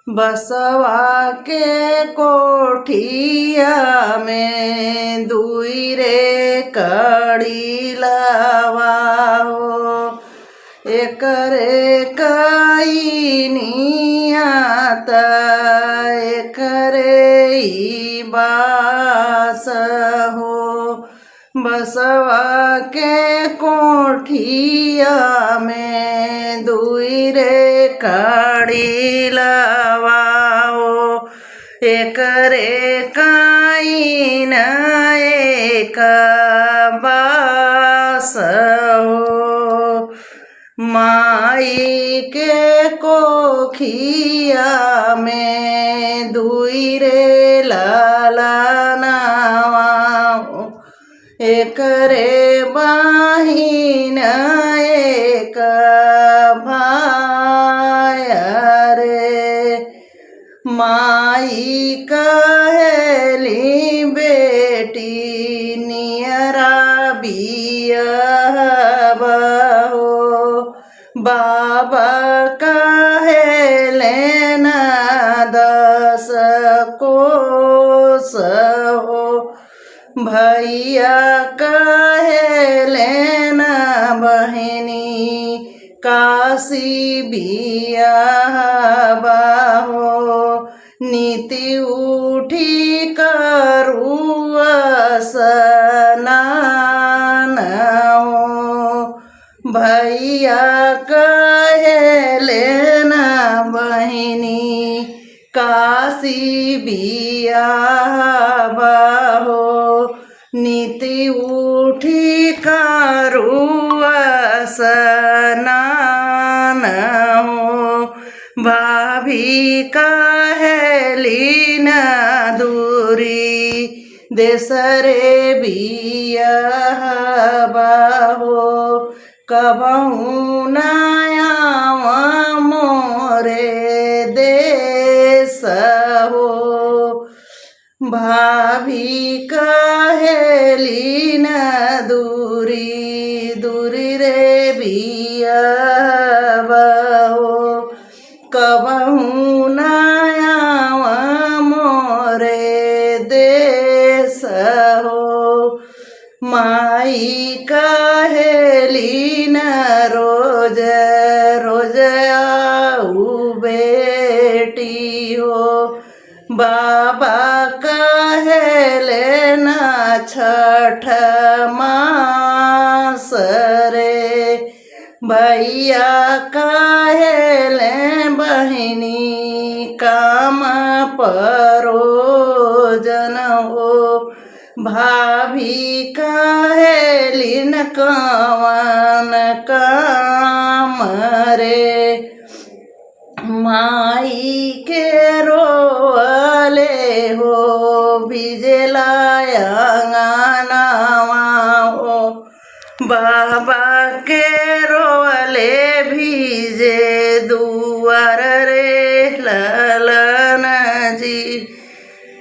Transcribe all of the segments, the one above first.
बसवा के कोठिया में दुई रे कड़ी लवाओ, एकरे कई नियत एकरे ही बास हो। बसवा के कोठिया में दुई रे कड़ी लवाओ, एकरे काई न एक बास हो। माई के कोखिया में दुई रे लालनावा, एकरे बहिन एक भाई रे। माई कहेली बेटी नियरा बियह हो, बाबा कहेले न 10 कोस हो। भैया कहेले न बहिनी काशी बियाह हो। नीति उठी करुआ स्नान हो, भैया कहेले न बहिनी काशी बियाह हो। नीति उठी करुआ स्नान हो, भाभी कहेली न दूरी देसरे बियाह हो। कबहू नयावा मोरे देश हो, भाभी कहेली न दूरी दूरी रे बियाह हो। कबहू नयावा मोरे देश हो, माई कहेली न रोज रोज आऊ बेटी हो। बाबा कहेले न छठ मास रे, भैया कहेले बहिनी काम परोजन हो। भाभी कहेली न कवन काम रे, माई के रोले हो भिजेला अंगनावा हो। बाबा के रोले भीजे दुआर रे ललन जी,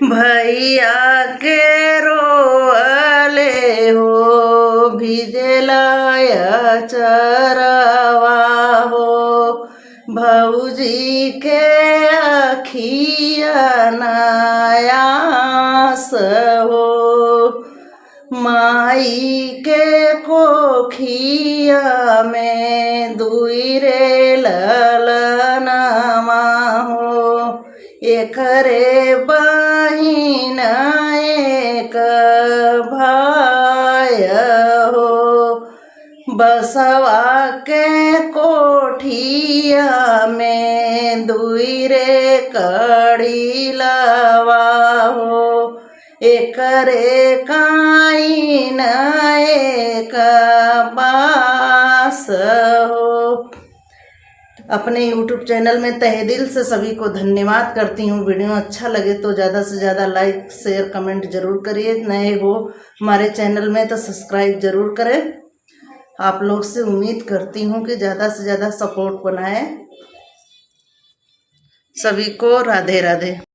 भैया के रोले हो भिजेला चरवा हो। भौजी के अखिया नयास हो, माई के कोखिया में दुई रे ललनमा हो। एकरे बहिन एक भाई हो, बसवा के कोठिया में दुई रे कड़ी लवा हो। एकरे काई न एक बास हो। अपने YouTube चैनल में तहे दिल से सभी को धन्यवाद करती हूँ। वीडियो अच्छा लगे तो ज़्यादा से ज़्यादा लाइक शेयर कमेंट जरूर करिए। नए हो हमारे चैनल में तो सब्सक्राइब जरूर करें। आप लोग से उम्मीद करती हूँ कि ज़्यादा से ज़्यादा सपोर्ट बनाएं। सभी को राधे राधे।